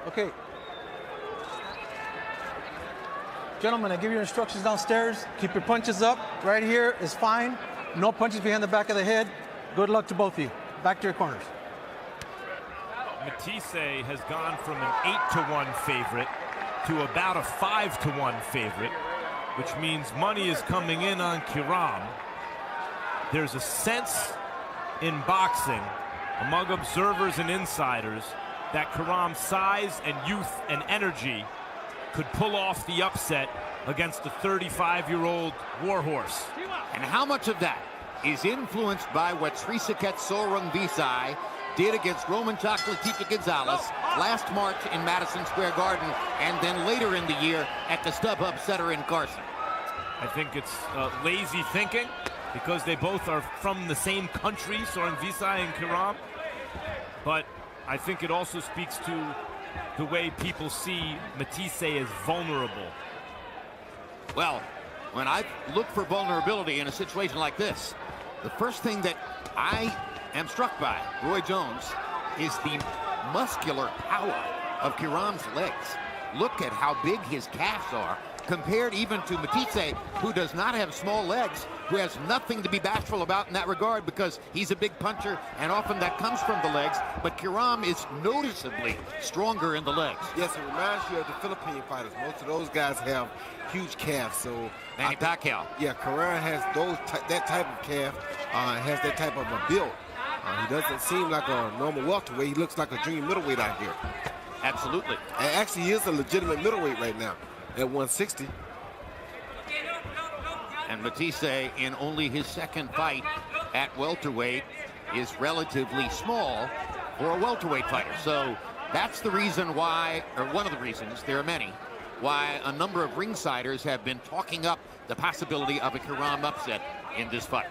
Okay. Gentlemen, I give you instructions downstairs. Keep your punches up. Right here is fine. No punches behind the back of the head. Good luck to both of you. Back to your corners. Matthysse has gone from an 8-1 favorite to about a 5-1 favorite, which means money is coming in on Kiram. There's a sense in boxing among observers and insiders that Kiram's size and youth and energy could pull off the upset against a 35-year-old warhorse. And how much of that is influenced by what Srisaket Sorungvisai did against Roman Chocolatito Gonzalez last March in Madison Square Garden, and then later in the year at the StubHub Center in Carson? I think it's lazy thinking because they both are from the same country, Sorungvisai and Kiram. But I think it also speaks to the way people see Matthysse as vulnerable. Well, when I look for vulnerability in a situation like this, the first thing that I am struck by, Roy Jones, is the muscular power of Kiram's legs. Look at how big his calves are compared even to Matthysse, who does not have small legs, who has nothing to be bashful about in that regard because he's a big puncher and often that comes from the legs, but Kiram is noticeably stronger in the legs. Yes, it reminds you of the Philippine fighters. Most of those guys have huge calves, so Manny Pacquiao. Yeah, Kiram has that type of calf, has that type of a build. He doesn't seem like a normal welterweight. He looks like a junior middleweight out here. Absolutely. And actually, he is a legitimate middleweight right now at 160. And Matthysse, in only his second fight at welterweight, is relatively small for a welterweight fighter. So that's the reason why, or one of the reasons, there are many, why a number of ringsiders have been talking up the possibility of a Kiram upset in this fight.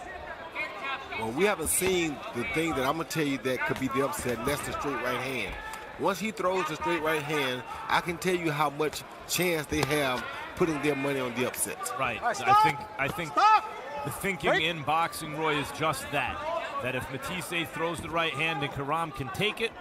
Well, we haven't seen the thing that I'm going to tell you that could be the upset, and that's the straight right hand. Once he throws the straight right hand, I can tell you how much chance they have putting their money on the upset. Right. I think the thinking in boxing, Roy, is just that if Matthysse throws the right hand and Kiram can take it,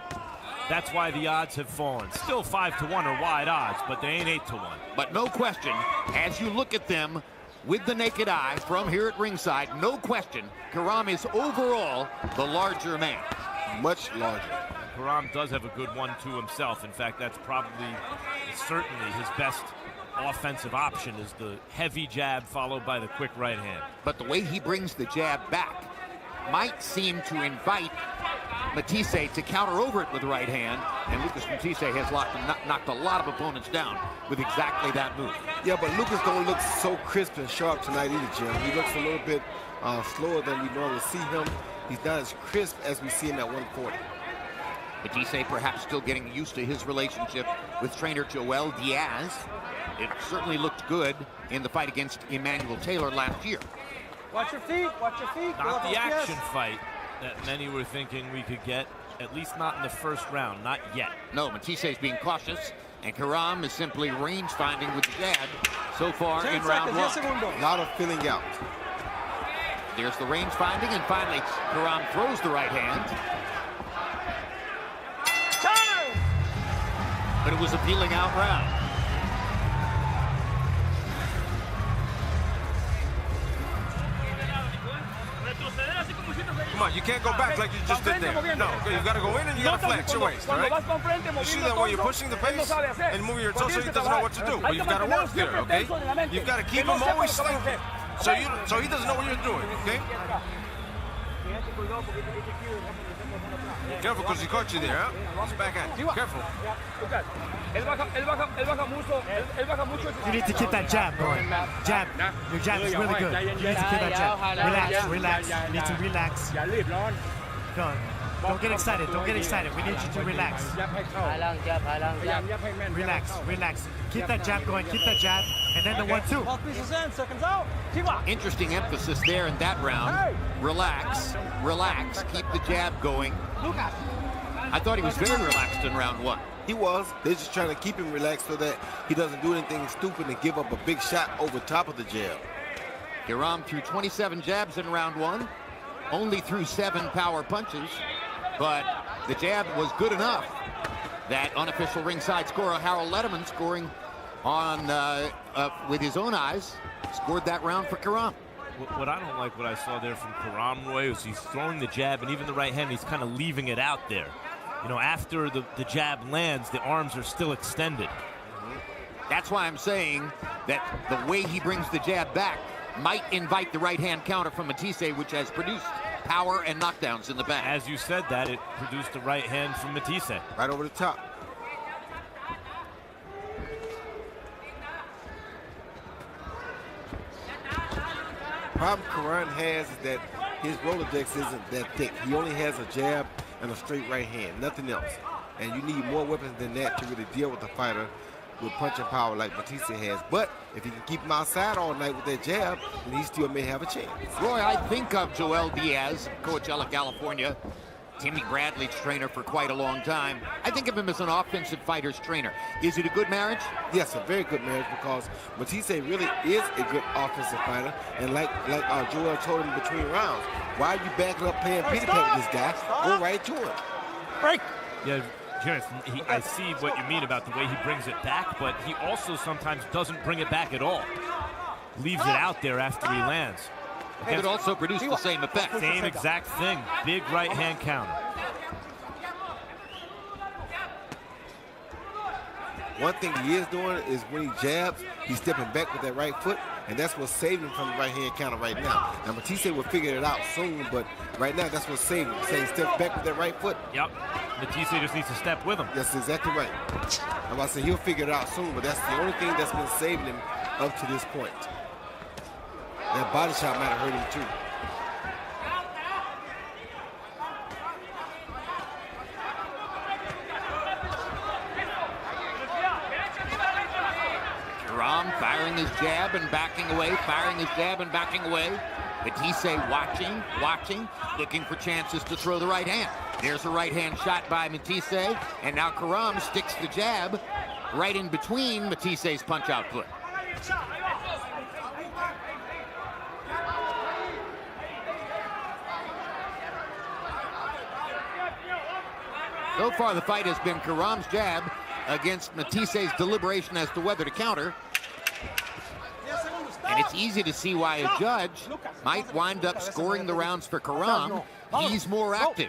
that's why the odds have fallen. Still 5-1 are wide odds, but they ain't 8-1. But no question, as you look at them with the naked eye from here at ringside, no question, Kiram is overall the larger man. Much larger. Kiram does have a good 1-2 himself. In fact, that's certainly his best offensive option is the heavy jab followed by the quick right hand. But the way he brings the jab back might seem to invite Matthysse to counter over it with the right hand, and Lucas Matthysse has knocked a lot of opponents down with exactly that move. Yeah, but Lucas don't look so crisp and sharp tonight either, Jim. He looks a little bit slower than we normally see him. He's not as crisp as we see him at 140. Matthysse perhaps still getting used to his relationship with trainer Joel Diaz. It certainly looked good in the fight against Emmanuel Taylor last year. Watch your feet, watch your feet. Not the action fight that many were thinking we could get, at least not in the first round, not yet. No, Matthysse is being cautious, and Kiram is simply range finding with the jab so far in round one. A lot of filling out. There's the range finding, and finally Kiram throws the right hand. But it was a feeling out round. Come on, you can't go back like you just did there. No, you got to go in and you got to flex your waist, all right? You see that when you're pushing the pace and moving your torso, he doesn't know what to do. But you've got to work there, okay? You've got to keep him always thinking. So he doesn't know what you're doing, okay? Careful, because he caught you there, huh? It's backhand. Careful. You need to keep that jab going. Jab. Your jab is really good. You need to keep that jab. Relax. You need to relax. Go. Don't get excited. Don't get excited. We need you to relax. Relax. Keep that jab going. Keep that jab. And then the 1-2. Seconds out. Interesting emphasis there in that round. Relax. Keep the jab going. I thought he was very relaxed in round one. He was. They're just trying to keep him relaxed so that he doesn't do anything stupid and give up a big shot over top of the jab. Kiram threw 27 jabs in round one, only threw 7 power punches, but the jab was good enough that unofficial ringside scorer Harold Letterman scoring on with his own eyes, scored that round for Kiram. What I don't like what I saw there from Kiram, Roy, was he's throwing the jab and even the right hand, he's kind of leaving it out there. You know, after the jab lands, the arms are still extended. That's why I'm saying that the way he brings the jab back might invite the right-hand counter from Matthysse, which has produced power and knockdowns in the back. As you said that, it produced a right hand from Matthysse. Right over the top. Problem Kiram has is that his Rolodex isn't that thick. He only has a jab and a straight right hand, nothing else. And you need more weapons than that to really deal with a fighter with punching power like Matthysse has. But if he can keep him outside all night with that jab, then he still may have a chance. Roy, I think of Joel Diaz, Coachella, California, Timmy Bradley's trainer for quite a long time. I think of him as an offensive fighter's trainer. Is it a good marriage? Yes, a very good marriage, because Matthysse really is a good offensive fighter. And like Joel told him between rounds, why are you backing up playing Peter Pan with this guy? Go right to him. Break. Yeah, I see what you mean about the way he brings it back, but he also sometimes doesn't bring it back at all. Leaves it out there after he lands. It could also produce the same effect. Same exact thing. Big right hand counter. One thing he is doing is when he jabs, he's stepping back with that right foot, and that's what's saving him from the right hand counter right now. Now Matthysse will figure it out soon, but right now that's what's saving him. Saying step back with that right foot. Yep. Matthysse just needs to step with him. That's exactly right. I'm about to say he'll figure it out soon, but that's the only thing that's been saving him up to this point. That body shot might have hurt him too. Kiram firing his jab and backing away, firing his jab and backing away. Matthysse watching, looking for chances to throw the right hand. There's a right hand shot by Matthysse, and now Kiram sticks the jab right in between Matthyisse's punch output. So far, the fight has been Kiram's jab against Matthyisse's deliberation as to whether to counter. And it's easy to see why a judge might wind up scoring the rounds for Kiram. He's more active.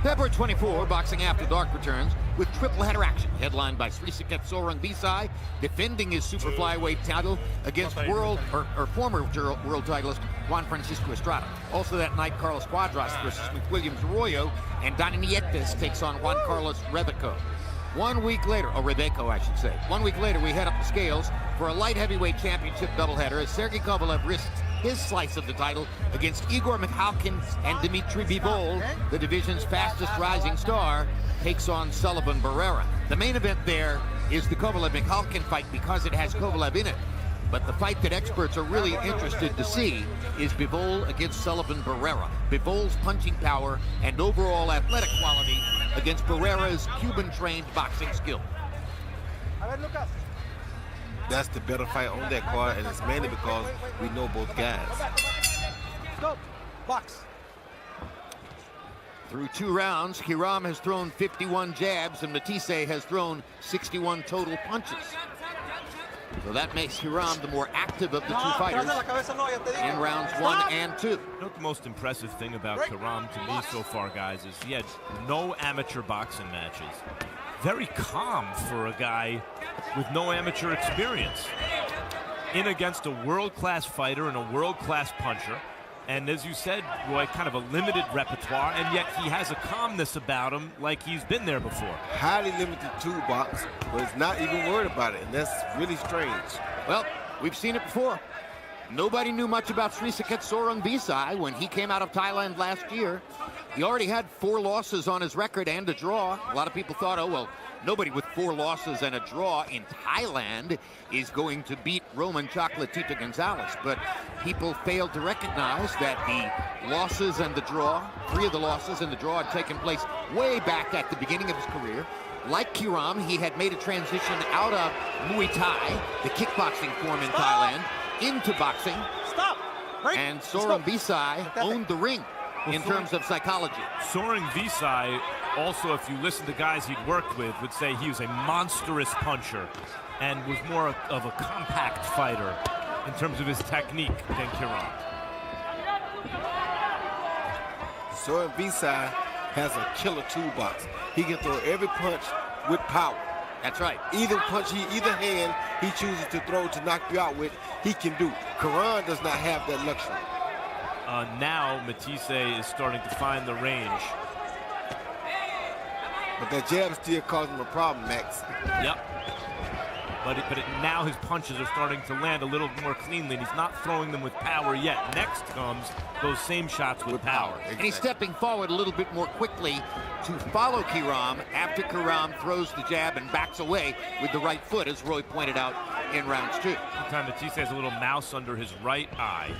February 24, Boxing After Dark returns with triple header action, headlined by Srisaket Sorang defending his super flyweight title against former world titleist Juan Francisco Estrada. Also that night, Carlos Cuadras versus McWilliams Arroyo, and Dani Nietes takes on Juan Carlos Rebeco. 1 week later, or Rebeco, I should say. 1 week later, we head up the scales for a light heavyweight championship doubleheader as Sergey Kovalev risks his slice of the title against Igor Mikhalkin, and Dimitri Bivol, the division's fastest rising star, takes on Sullivan Barrera. The main event there is the Kovalev-Mikhalkin fight because it has Kovalev in it. But the fight that experts are really interested to see is Bivol against Sullivan Barrera. Bivol's punching power and overall athletic quality against Barrera's Cuban-trained boxing skill. That's the better fight on that card, and it's mainly because we know both guys. Go. Box. Through 2 rounds, Kiram has thrown 51 jabs and Matthysse has thrown 61 total punches. So that makes Kiram the more active of the two fighters in rounds 1 and 2. You know what the most impressive thing about Kiram to me so far, guys, is he had no amateur boxing matches. Very calm for a guy with no amateur experience. In against a world-class fighter and a world-class puncher. And as you said, Roy, kind of a limited repertoire, and yet he has a calmness about him like he's been there before. Highly limited toolbox, but he's not even worried about it, and that's really strange. Well, we've seen it before. Nobody knew much about Srisaket Sorang when he came out of Thailand last year. He already had 4 losses on his record and a draw. A lot of people thought, oh, well, nobody with 4 losses and a draw in Thailand is going to beat Roman Chocolatito Gonzalez. But people failed to recognize that the losses and the draw, 3 of the losses and the draw had taken place way back at the beginning of his career. Like Kiram, he had made a transition out of Muay Thai, the kickboxing form in Thailand, into boxing. Stop. And Soren Visai owned the ring in terms of psychology. Soren Visai, also, if you listen to guys he'd worked with, would say he was a monstrous puncher and was more of a compact fighter in terms of his technique than Kiram. Soren Visai has a killer toolbox. He can throw every punch with power. That's right. Either punch, either hand he chooses to throw to knock you out with, he can do. Kiram does not have that luxury. Now Matthysse is starting to find the range. But that jab still causing him a problem, Max. Yep. But now his punches are starting to land a little more cleanly, and he's not throwing them with power yet. Next comes those same shots with power. Exactly. And he's stepping forward a little bit more quickly to follow Kiram after Kiram throws the jab and backs away with the right foot, as Roy pointed out in rounds 2. Time Matthysse has a little mouse under his right eye.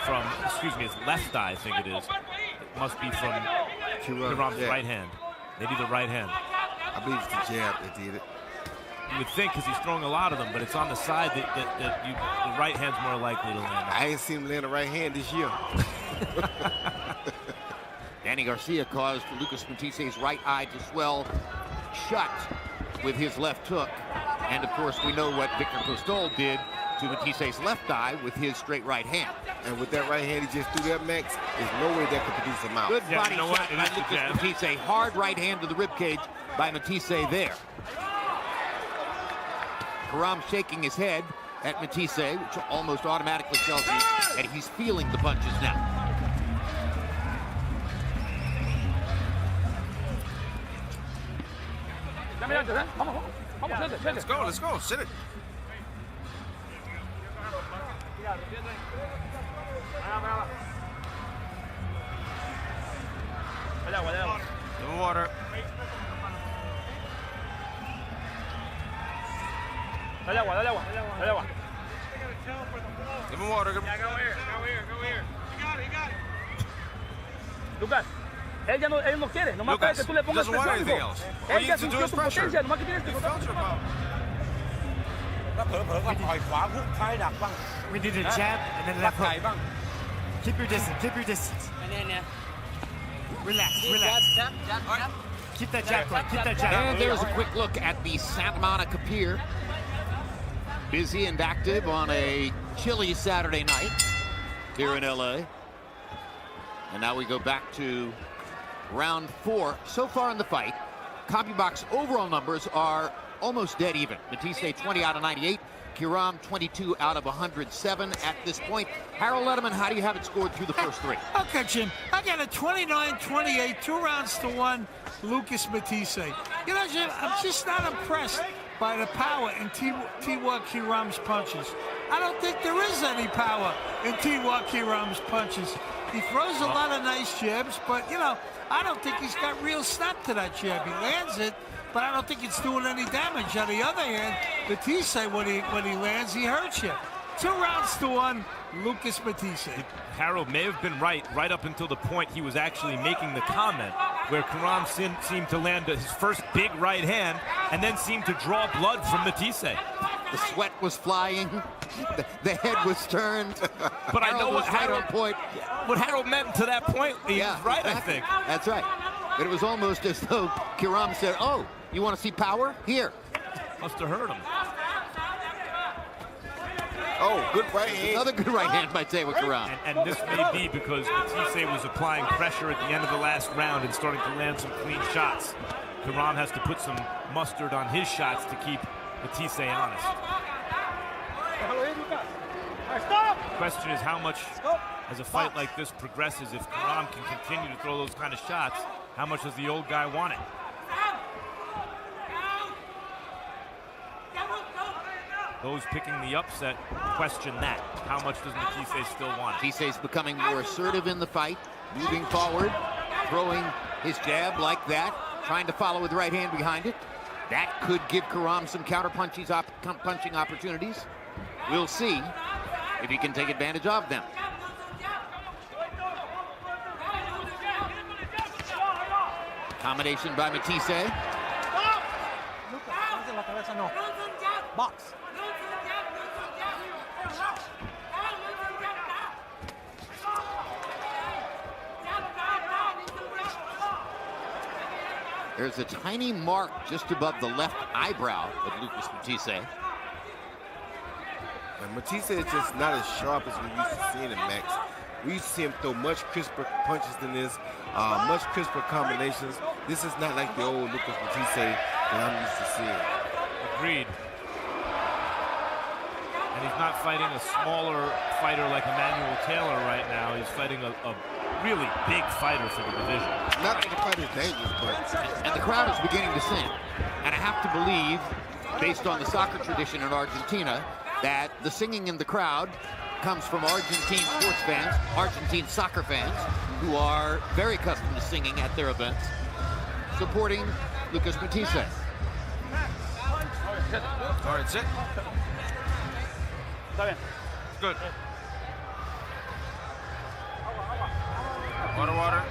From, excuse me, his left eye, I think it is. It must be from Kiram's right hand. Maybe the right hand. I believe it's the jab that did it. You would think, because he's throwing a lot of them, but it's on the side that the right hand's more likely to land. I ain't seen him land a right hand this year. Danny Garcia caused Lucas Matthysse's right eye to swell shut with his left hook. And of course, we know what Victor Costol did to Matthyse's left eye with his straight right hand. And with that right hand he just threw that, Max, there's no way that could produce a mount. Good body shot by Lucas Matthysse. Hard right hand to the ribcage by Matthysse there. Kiram shaking his head at Matthysse, which almost automatically tells you that he's feeling the punches now. Let's go, let's go, sit it. Give him water. Give him water. Go here. You got it. Lucas, él no quiere, nomás para que tú le pongas presión. Él ya sintió tu potencia, nomás que tienes que We did a jab and then left hook. Keep your distance. Relax. Keep that jab going, keep that jab. And there's a quick look at the Santa Monica Pier. Busy and active on a chilly Saturday night here in LA. And now we go back to round 4. So far in the fight, CompuBox overall numbers are almost dead even. Matthysse 20 out of 98. Kiram 22 out of 107 at this point. Harold Letterman, how do you have it scored through the first 3? Okay, Jim. I got a 29-28, 2 rounds to 1, Lucas Matthysse. You know, Jim, I'm just not impressed by the power in Tewa Kiram's punches. I don't think there is any power in Tewa Kiram's punches. He throws a lot of nice jabs, but, you know, I don't think he's got real snap to that jab. He lands it, but I don't think it's doing any damage. On the other hand, Matthysse, when he lands, he hurts you. 2 rounds to 1, Lucas Matthysse. Harold may have been right up until the point he was actually making the comment, where Kiram seemed to land his first big right hand and then seemed to draw blood from Matthysse. The sweat was flying, the head was turned. But I know what Harold point. What Harold meant to that point. He was right, exactly. I think. That's right. But it was almost as though Kiram said, "Oh, you want to see power? Here." Must have hurt him. Oh, good right hand. Another good right hand by Tewa Kiram. And this may be because Matthysse was applying pressure at the end of the last round and starting to land some clean shots. Kiram has to put some mustard on his shots to keep Matthysse honest. The question is how much, as a fight like this progresses, if Kiram can continue to throw those kind of shots, how much does the old guy want it? Those picking the upset question that. How much does Matthysse still want it? Matthysse is becoming more assertive in the fight, moving forward, throwing his jab like that, trying to follow with the right hand behind it. That could give Kiram some punching opportunities. We'll see if he can take advantage of them. Combination by Matthysse. There's a tiny mark just above the left eyebrow of Lucas Matthysse. And Matthysse is just not as sharp as we used to seeing him, Max. We used to see him throw much crisper punches than this, much crisper combinations. This is not like the old Lucas Matthysse that I'm used to seeing. Agreed. And he's not fighting a smaller fighter like Emmanuel Taylor right now. He's fighting a really big fighter for the division. Not that the fight is dangerous, but... And the crowd is beginning to sing. And I have to believe, based on the soccer tradition in Argentina, that the singing in the crowd comes from Argentine sports fans, Argentine soccer fans, who are very accustomed to singing at their events, supporting Lucas Matthysse. All right, sit. Good. Water.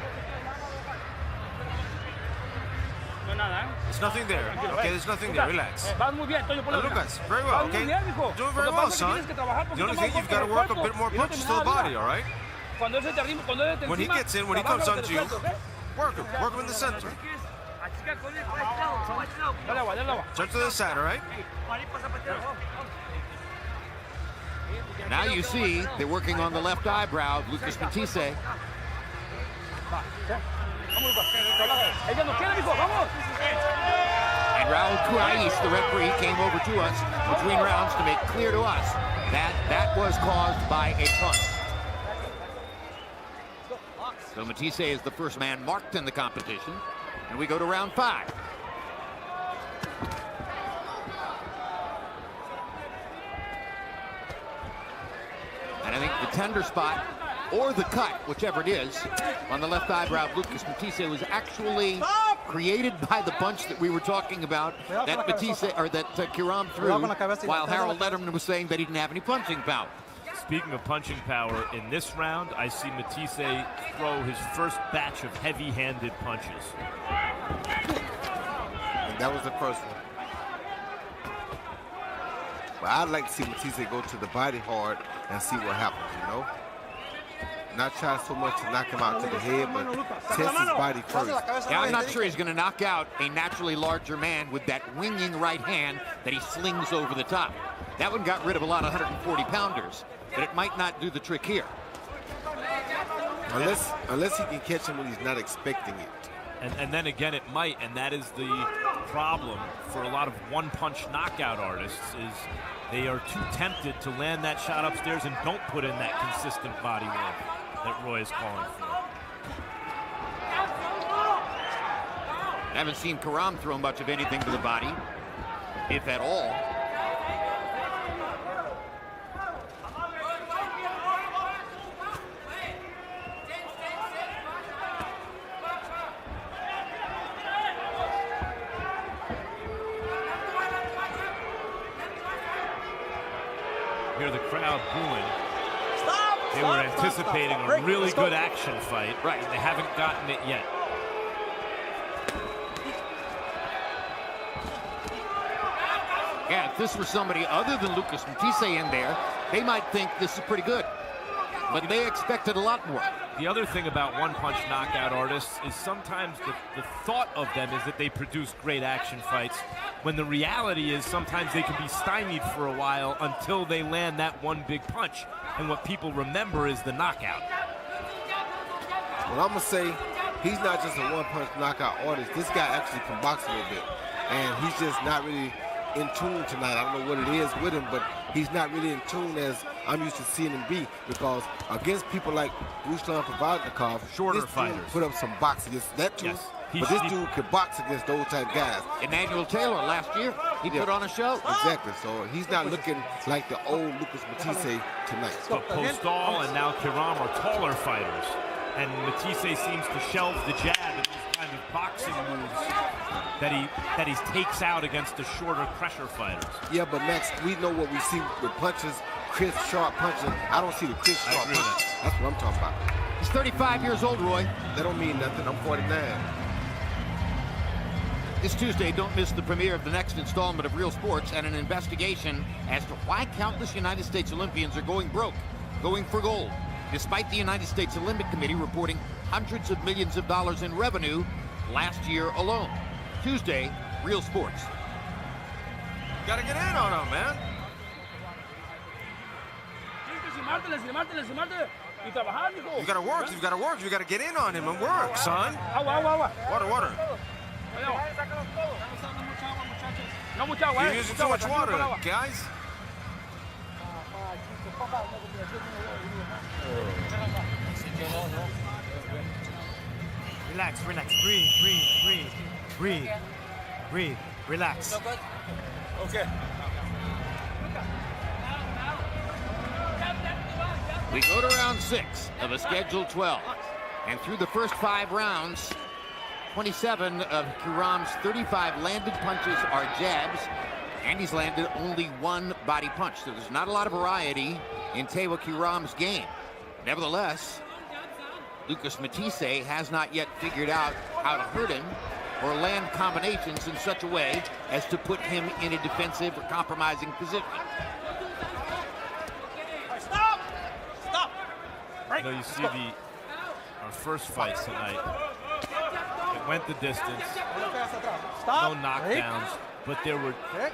There's nothing there. Okay, there's nothing there. Relax. Lucas, very well, okay? Doing very well, son. The only thing, you've got to work a bit more punches to the body, all right? When he gets in, when he comes onto you, work him in the center. Turn to the side, all right? Now you see they're working on the left eyebrow of Lucas Matthysse. And Raul Cuais, the referee, came over to us between rounds to make clear to us that that was caused by a punch. So Matthysse is the first man marked in the competition, and we go to round 5. And I think the tender spot, or the cut, whichever it is, on the left eyebrow of Lucas Matthysse was actually created by the punch that we were talking about, that Matthysse, or that Kiram threw, while Harold Letterman was saying that he didn't have any punching power. Speaking of punching power, in this round, I see Matthysse throw his first batch of heavy-handed punches. And that was the first one. But I'd like to see Matthysse go to the body hard and see what happens, you know? Not try so much to knock him out to the head, but test his body first. Yeah, I'm not sure he's going to knock out a naturally larger man with that winging right hand that he slings over the top. That one got rid of a lot of 140-pounders, but it might not do the trick here. Unless he can catch him when he's not expecting it. And then again, it might, and that is the problem for a lot of one-punch knockout artists, is they are too tempted to land that shot upstairs and don't put in that consistent body work that Roy is calling for. I haven't seen Kiram throw much of anything to the body, if at all. Hear the crowd booing. They were anticipating a really good action fight. Right. And they haven't gotten it yet. Yeah, if this were somebody other than Lucas Matthysse in there, they might think this is pretty good. But they expected a lot more. The other thing about one-punch knockout artists is sometimes the thought of them is that they produce great action fights, when the reality is sometimes they can be stymied for a while until they land that one big punch. And what people remember is the knockout. Well, I'm going to say he's not just a one-punch knockout artist. This guy actually can box a little bit. And he's just not really in tune tonight. I don't know what it is with him, but he's not really in tune as I'm used to seeing him be, because against people like Ruslan Provodnikov, shorter this fighters, dude put up some boxing against that too. Yes. But this dude could box against those type guys. Emmanuel Taylor last year, he put on a show. Exactly. So he's not looking like the old Lucas Matthysse tonight. But Postal and now Kiram are taller fighters, and Matthysse seems to shelve the jab and these kind of boxing moves that he takes out against the shorter pressure fighters. Yeah, but Max, we know what we see with punches, crisp, sharp punches. I don't see the crisp, sharp punches. That's what I'm talking about. He's 35 years old, Roy. That don't mean nothing. I'm 49. This Tuesday, don't miss the premiere of the next installment of Real Sports and an investigation as to why countless United States Olympians are going broke, going for gold, despite the United States Olympic Committee reporting hundreds of millions of dollars in revenue last year alone. Tuesday, Real Sports. Gotta get in on him, man. You gotta work, you gotta work, you gotta get in on him and work, son. Water. You're using too much water, guys. Relax, breathe, relax. Okay. We go to round 6 of a scheduled 12. And through the first 5 rounds, 27 of Kiram's 35 landed punches are jabs, and he's landed only 1 body punch. So there's not a lot of variety in Tewa Kiram's game. Nevertheless, Lucas Matthysse has not yet figured out how to hurt him or land combinations in such a way as to put him in a defensive or compromising position. Stop! You know, you see our first fight tonight. It went the distance. No knockdowns, but there were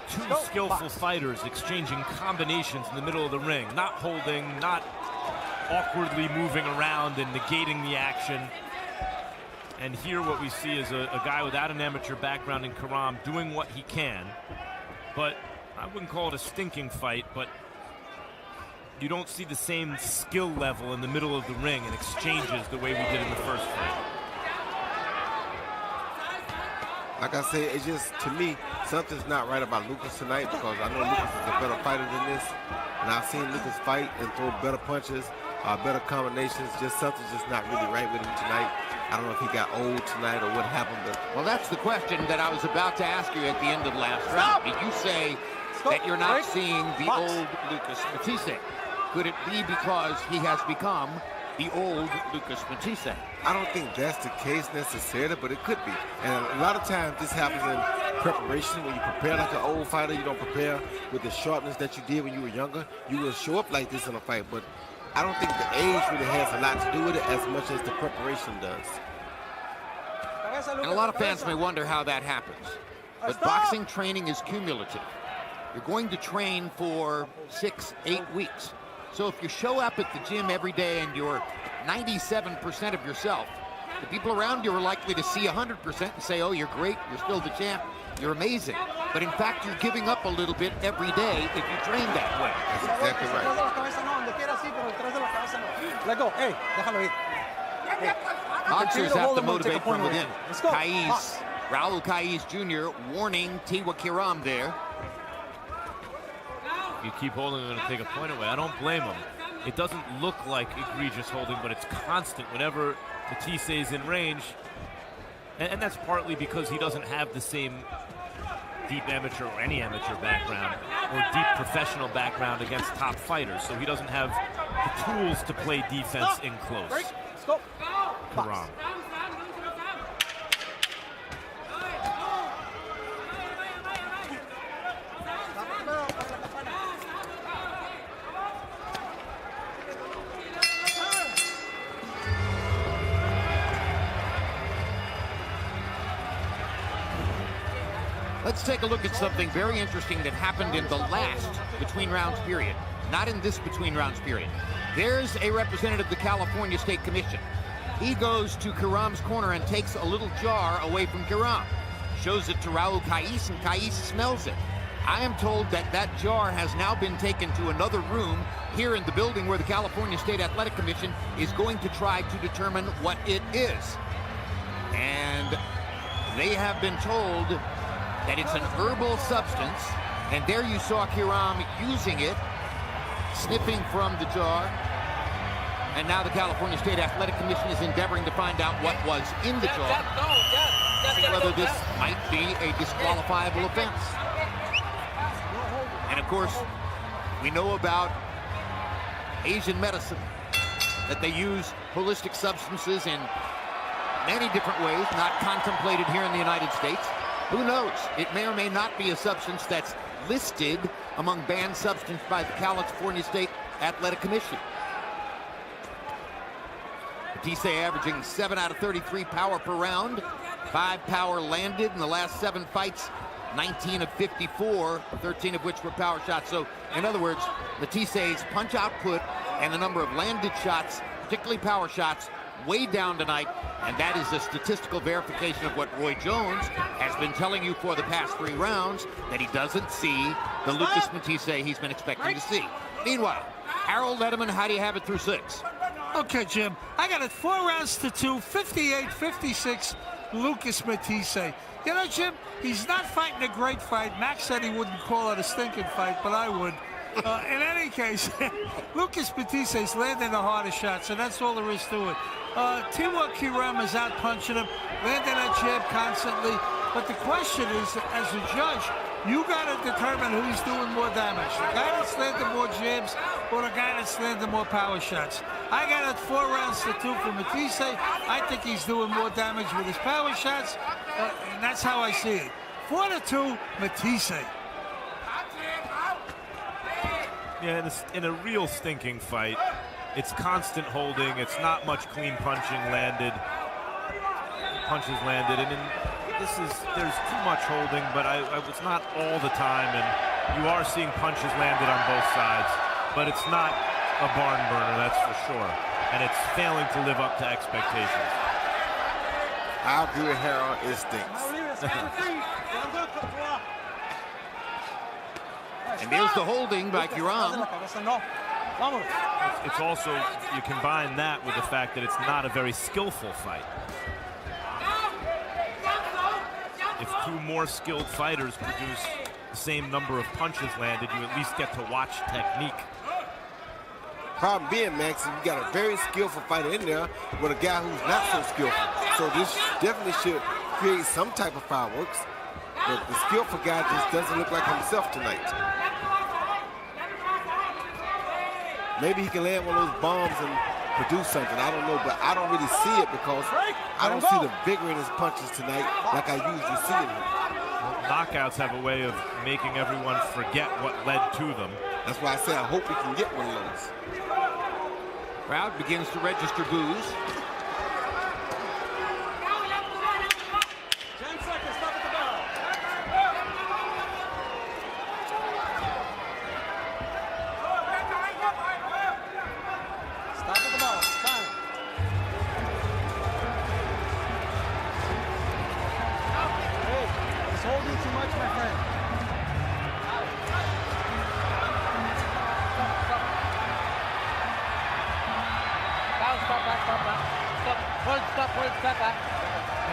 2 skillful fighters exchanging combinations in the middle of the ring, not holding, not awkwardly moving around and negating the action. And here what we see is a guy without an amateur background in Kiram doing what he can. But I wouldn't call it a stinking fight, but you don't see the same skill level in the middle of the ring and exchanges the way we did in the first fight. Like I say, it's just, to me, something's not right about Lucas tonight, because I know Lucas is a better fighter than this. And I've seen Lucas fight and throw better punches, better combinations. Just something's just not really right with him tonight. I don't know if he got old tonight or what happened, but... Well, that's the question that I was about to ask you at the end of last round. Did you say that you're not seeing the old Lucas Matthysse? Could it be because he has become the old Lucas Matthysse? I don't think that's the case necessarily, but it could be. And a lot of times this happens in preparation. When you prepare like an old fighter, you don't prepare with the sharpness that you did when you were younger. You will show up like this in a fight, but I don't think the age really has a lot to do with it as much as the preparation does. And a lot of fans may wonder how that happens. But boxing training is cumulative. You're going to train for 6-8 weeks. So if you show up at the gym every day and you're 97% of yourself, the people around you are likely to see 100% and say, oh, you're great, you're still the champ, you're amazing. But in fact, you're giving up a little bit every day if you train that way. That's exactly right. Let go. Hey, déjalo ir. Boxers have to motivate from within. Raul Caiz Jr. warning Tewa Kiram there. You keep holding him and take a point away. I don't blame him. It doesn't look like egregious holding, but it's constant whenever Matthysse is in range. And that's partly because he doesn't have the same deep amateur or any amateur background or deep professional background against top fighters. So he doesn't have the tools to play defense in close. Kiram. Let's take a look at something very interesting that happened in the last between rounds period, not in this between rounds period. There's a representative of the California State Commission. He goes to Kiram's corner and takes a little jar away from Kiram. Shows it to Raul Caiz, and Caiz smells it. I am told that that jar has now been taken to another room here in the building where the California State Athletic Commission is going to try to determine what it is. And they have been told that it's an herbal substance, and there you saw Kiram using it, sniffing from the jar, and now the California State Athletic Commission is endeavoring to find out what was in the jar, see whether this might be a disqualifiable offense. And of course, we know about Asian medicine, that they use holistic substances in many different ways, not contemplated here in the United States. Who knows? It may or may not be a substance that's listed among banned substances by the California State Athletic Commission. Matthysse averaging 7 out of 33 power per round. 5 power landed in the last 7 fights. 19 of 54, 13 of which were power shots. So, in other words, Matthysse's punch output and the number of landed shots, particularly power shots, way down tonight, and that is a statistical verification of what Roy Jones has been telling you for the past 3 rounds, that he doesn't see the Lucas Matthysse he's been expecting to see. Meanwhile, Harold Letterman, how do you have it through 6? Okay, Jim, I got it 4 rounds to 2, 58-56, Lucas Matthysse. You know, Jim, he's not fighting a great fight. Max said he wouldn't call it a stinking fight, but I would. In any case, Lucas Matthysse landing the hardest shots, and that's all there is to it. Tewa Kiram is out punching him, landing that jab constantly. But the question is, as a judge, you got to determine who's doing more damage. The guy that's landing more jabs or the guy that's landing more power shots. I got it 4 rounds to 2 for Matthysse. I think he's doing more damage with his power shots, and that's how I see it. 4-2, Matthysse. Yeah, in a real stinking fight, it's constant holding. It's not much clean punches landed, and there's too much holding, but it's not all the time, and you are seeing punches landed on both sides, but it's not a barn burner, that's for sure, and it's failing to live up to expectations. I agree with Harold, it stinks. And there's the holding by Kiram. It's also, you combine that with the fact that it's not a very skillful fight. If 2 more skilled fighters produce the same number of punches landed, you at least get to watch technique. Problem being, Max, you got a very skillful fighter in there with a guy who's not so skillful. So this definitely should create some type of fireworks. But the skillful guy just doesn't look like himself tonight. Maybe he can land one of those bombs and produce something. I don't know, but I don't really see it because I don't see the vigor in his punches tonight like I usually see in him. Well, knockouts have a way of making everyone forget what led to them. That's why I say I hope he can get one of those. Crowd begins to register boos.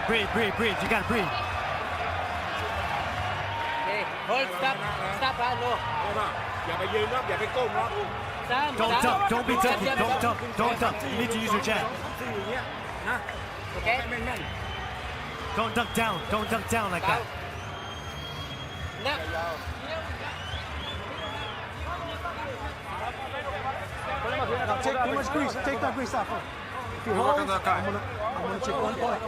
Breathe. You gotta breathe. Okay, hold, stop, no. Don't dump, don't be dumping, don't dump. You need to use your jab. Okay? Don't dunk down like that. Take too much grease, take that grease off. If you hold, I'm gonna check 1 point.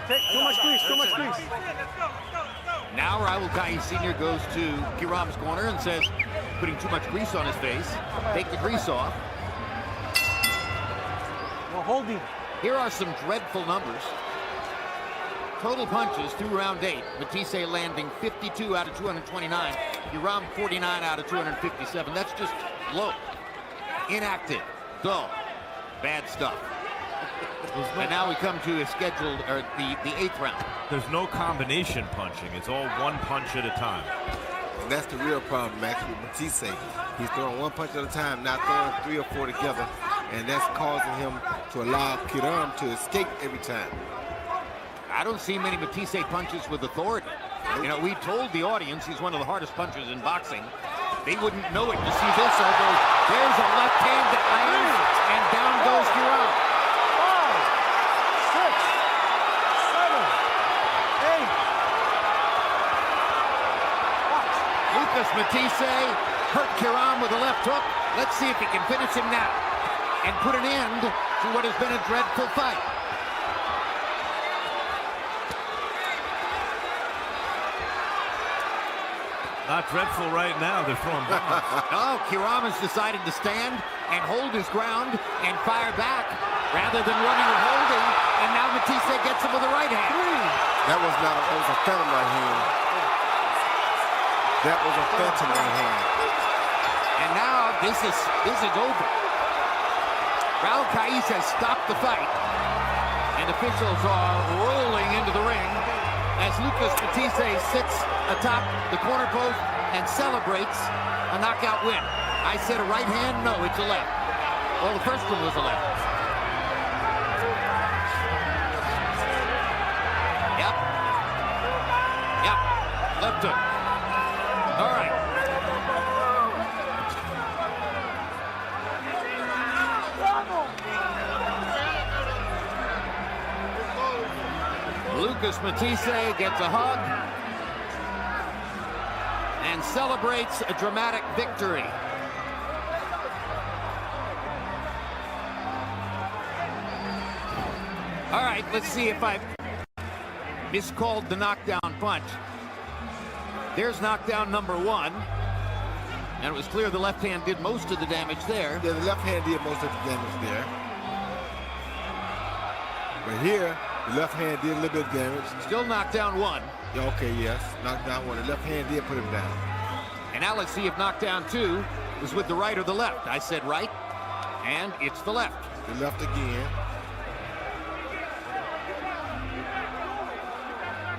Too much grease. Now Raul Kai Sr. goes to Kiram's corner and says, putting too much grease on his face, take the grease off. No holding. Here are some dreadful numbers. Total punches through round 8. Matthysse landing 52 out of 229. Kiram 49 out of 257. That's just low. Inactive. Dull. Bad stuff. And now we come to a scheduled, or the 8th round. There's no combination punching. It's all one punch at a time. And that's the real problem, Max, with Matthysse. He's throwing 1 punch at a time, not throwing 3 or 4 together. And that's causing him to allow Kiram to escape every time. I don't see many Matthysse punches with authority. You know, we told the audience he's one of the hardest punchers in boxing. They wouldn't know it to see this, although there's a left hand that lands, and down goes Kiram. 5, 6, 7, 8. Lucas Matthysse hurt Kiram with a left hook. Let's see if he can finish him now and put an end to what has been a dreadful fight. Not dreadful right now. They're throwing bombs. Oh, Kiram has decided to stand. and hold his ground and fire back rather than running or holding. And now Matthysse gets him with the right hand. That was a phantom right hand. That was a phantom right hand. And now this is over. Raul Caiz has stopped the fight, and officials are rolling into the ring as Lucas Matthysse sits atop the corner post and celebrates a knockout win. I said a right hand, no, it's a left. Well, the first one was a left. Yep, left hook. All right. Lucas Matthysse gets a hug and celebrates a dramatic victory. All right, let's see if I miscalled the knockdown punch. There's knockdown number 1. And it was clear the left hand did most of the damage there. Yeah, the left hand did most of the damage there. But here, the left hand did a little bit of damage. Still knockdown 1. Yeah, okay, yes. Knockdown 1. The left hand did put him down. And now let's see if knockdown 2 was with the right or the left. I said right, and it's the left. The left again.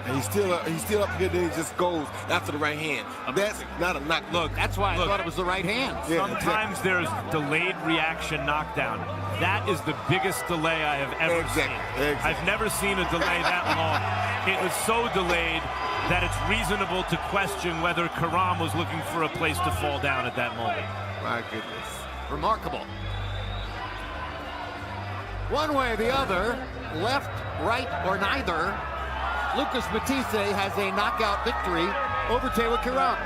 And he's still up here, then he just goes after the right hand. That's not a knock. Look, that's why I thought it was the right hand. Yeah, sometimes there's delayed reaction knockdown. That is the biggest delay I have ever seen. Exactly. I've never seen a delay that long. It was so delayed that it's reasonable to question whether Kiram was looking for a place to fall down at that moment. My goodness. Remarkable. One way or the other, left, right, or neither, Lucas Matthysse has a knockout victory over Tewa Kiram.